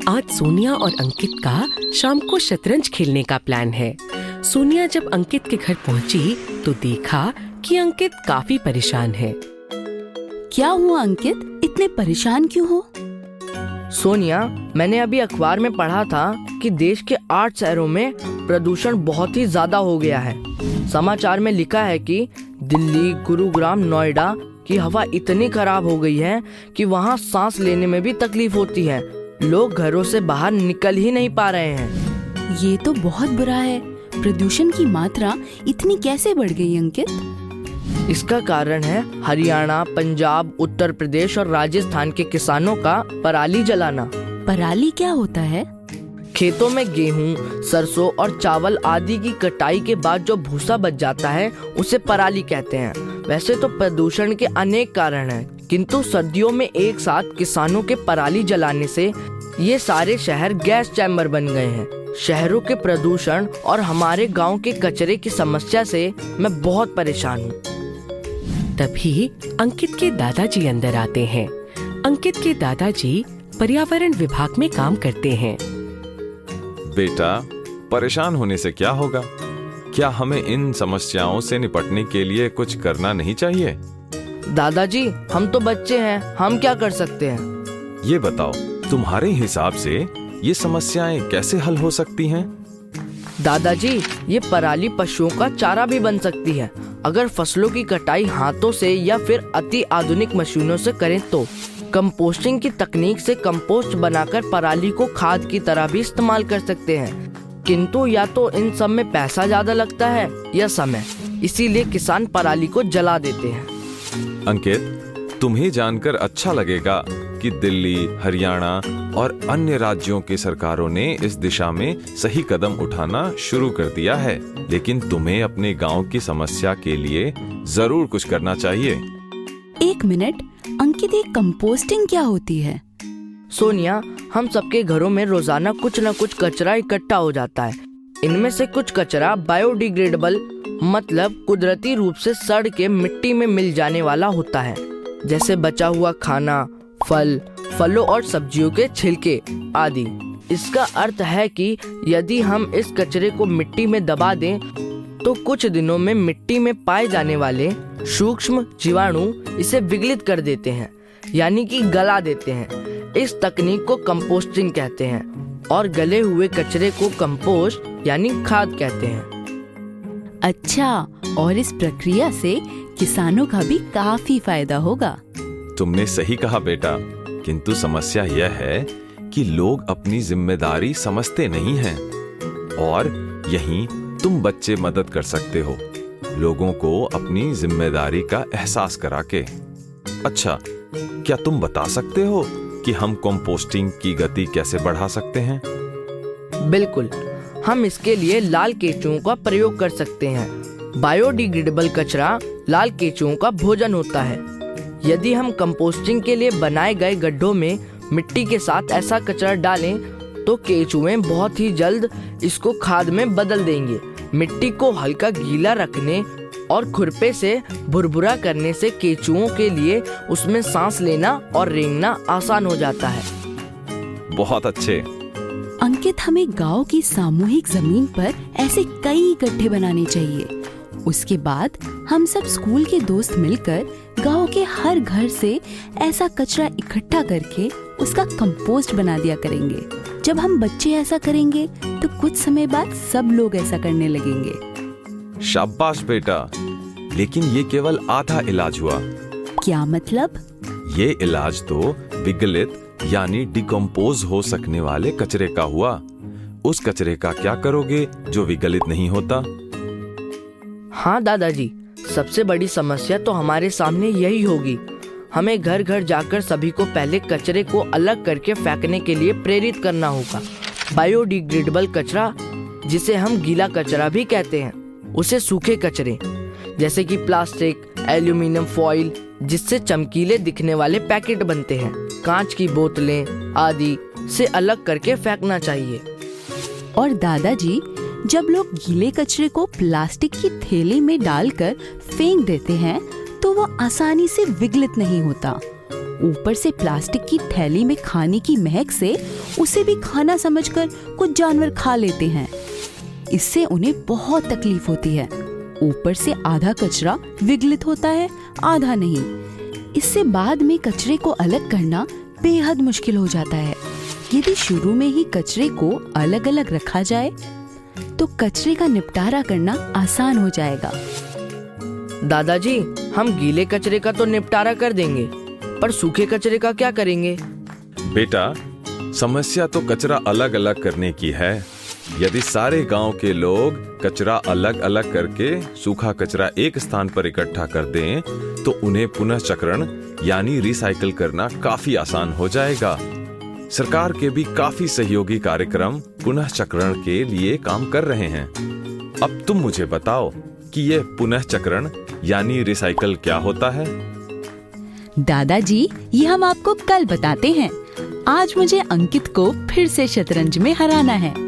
आज सोनिया और अंकित का शाम को शतरंज खेलने का प्लान है। सोनिया जब अंकित के घर पहुंची तो देखा कि अंकित काफी परेशान है। क्या हुआ अंकित, इतने परेशान क्यों हो? सोनिया, मैंने अभी अखबार में पढ़ा था कि देश के 8 शहरों में प्रदूषण बहुत ही ज्यादा हो गया है। समाचार में लिखा है कि दिल्ली, गुरुग्राम, नोएडा की हवा इतनी खराब हो गई है कि वहाँ सांस लेने में भी तकलीफ होती है। लोग घरों से बाहर निकल ही नहीं पा रहे हैं। ये तो बहुत बुरा है। प्रदूषण की मात्रा इतनी कैसे बढ़ गई अंकित? इसका कारण है हरियाणा, पंजाब, उत्तर प्रदेश और राजस्थान के किसानों का पराली जलाना। पराली क्या होता है? खेतों में गेहूं, सरसों और चावल आदि की कटाई के बाद जो भूसा बच जाता है उसे पराली कहते हैं। वैसे तो प्रदूषण के अनेक कारण हैं, किंतु सर्दियों में एक साथ किसानों के पराली जलाने से ये सारे शहर गैस चैम्बर बन गए हैं। शहरों के प्रदूषण और हमारे गांव के कचरे की समस्या से मैं बहुत परेशान हूँ। तभी अंकित के दादाजी अंदर आते हैं। अंकित के दादाजी पर्यावरण विभाग में काम करते हैं। बेटा, परेशान होने से क्या होगा? क्या हमें इन समस्याओं से निपटने के लिए कुछ करना नहीं चाहिए? दादाजी, हम तो बच्चे हैं, हम क्या कर सकते हैं? ये बताओ, तुम्हारे हिसाब से ये समस्याएं कैसे हल हो सकती हैं? दादाजी, ये पराली पशुओं का चारा भी बन सकती है। अगर फसलों की कटाई हाथों से या फिर अति आधुनिक मशीनों से करें तो कंपोस्टिंग की तकनीक से कंपोस्ट बनाकर पराली को खाद की तरह भी इस्तेमाल कर सकते हैं। किंतु या तो इन सब में पैसा ज्यादा लगता है या समय, इसीलिए किसान पराली को जला देते हैं। अंकित, तुम्हें जानकर अच्छा लगेगा कि दिल्ली, हरियाणा और अन्य राज्यों की सरकारों ने इस दिशा में सही कदम उठाना शुरू कर दिया है, लेकिन तुम्हें अपने गांव की समस्या के लिए जरूर कुछ करना चाहिए। एक मिनट अंकित, ये कंपोस्टिंग क्या होती है? सोनिया, हम सबके घरों में रोजाना कुछ न कुछ कचरा इकट्ठा हो जाता है। इनमें से कुछ कचरा बायोडिग्रेडेबल मतलब कुदरती रूप से सड़ के मिट्टी में मिल जाने वाला होता है, जैसे बचा हुआ खाना, फलों और सब्जियों के छिलके आदि। इसका अर्थ है कि यदि हम इस कचरे को मिट्टी में दबा दें तो कुछ दिनों में मिट्टी में पाए जाने वाले सूक्ष्म जीवाणु इसे विघटित कर देते हैं, यानी कि गला देते हैं। इस तकनीक को कंपोस्टिंग कहते हैं और गले हुए कचरे को कंपोस्ट यानी खाद कहते हैं। अच्छा, और इस प्रक्रिया से किसानों का भी काफी फायदा होगा। तुमने सही कहा बेटा, किंतु समस्या यह है कि लोग अपनी जिम्मेदारी समझते नहीं हैं और यहीं तुम बच्चे मदद कर सकते हो, लोगों को अपनी जिम्मेदारी का एहसास करा के। अच्छा, क्या तुम बता सकते हो कि हम कंपोस्टिंग की गति कैसे बढ़ा सकते हैं? बिल्कुल, हम इसके लिए लाल केंचुओं का प्रयोग कर सकते हैं। बायोडिग्रेडेबल कचरा लाल केंचुओं का भोजन होता है। यदि हम कंपोस्टिंग के लिए बनाए गए गड्ढों में मिट्टी के साथ ऐसा कचरा डालें तो केंचुए बहुत ही जल्द इसको खाद में बदल देंगे। मिट्टी को हल्का गीला रखने और खुरपे से भुरभुरा करने से केंचुओं के लिए उसमें सांस लेना और रेंगना आसान हो जाता है। बहुत अच्छे। अंकित, हमें गांव की सामूहिक जमीन पर ऐसे कई गड्ढे बनाने चाहिए। उसके बाद हम सब स्कूल के दोस्त मिलकर गांव के हर घर से ऐसा कचरा इकट्ठा करके उसका कंपोस्ट बना दिया करेंगे। जब हम बच्चे ऐसा करेंगे तो कुछ समय बाद सब लोग ऐसा करने लगेंगे। शाबाश बेटा, लेकिन ये केवल आधा इलाज हुआ। क्या मतलब? ये इलाज तो विगलित यानी डिकम्पोज हो सकने वाले कचरे का हुआ। उस कचरे का क्या करोगे जो विगलित नहीं होता? हाँ दादाजी, सबसे बड़ी समस्या तो हमारे सामने यही होगी। हमें घर घर जाकर सभी को पहले कचरे को अलग करके फेंकने के लिए प्रेरित करना होगा। बायोडिग्रेडेबल कचरा, जिसे हम गीला कचरा भी कहते हैं, उसे सूखे कचरे जैसे कि प्लास्टिक, एल्यूमिनियम फॉइल जिससे चमकीले दिखने वाले पैकेट बनते हैं, कांच की बोतलें आदि से अलग करके फेंकना चाहिए। और दादाजी, जब लोग गीले कचरे को प्लास्टिक की थैली में डालकर फेंक देते हैं तो वो आसानी से विघटित नहीं होता ऊपर से प्लास्टिक की थैली में खाने की महक से उसे भी खाना समझकर कुछ जानवर खा लेते हैं। इससे उन्हें बहुत तकलीफ होती है। ऊपर से आधा कचरा विघटित होता है, आधा नहीं। इससे बाद में कचरे को अलग करना बेहद मुश्किल हो जाता है। यदि शुरू में ही कचरे को अलग अलग रखा जाए तो कचरे का निपटारा करना आसान हो जाएगा। दादाजी, हम गीले कचरे का तो निपटारा कर देंगे, पर सूखे कचरे का क्या करेंगे? बेटा, समस्या तो कचरा अलग अलग करने की है। यदि सारे गांव के लोग कचरा अलग अलग करके सूखा कचरा एक स्थान पर इकट्ठा कर दें, तो उन्हें पुनःचक्रण यानी रिसाइकल करना काफी आसान हो जाएगा। सरकार के भी काफी सहयोगी कार्यक्रम पुनःचक्रण के लिए काम कर रहे हैं। अब तुम मुझे बताओ कि यह पुनःचक्रण यानी रिसाइकल क्या होता है? दादाजी, ये हम आपको कल बताते हैं। आज मुझे अंकित को फिर से शतरंज में हराना है।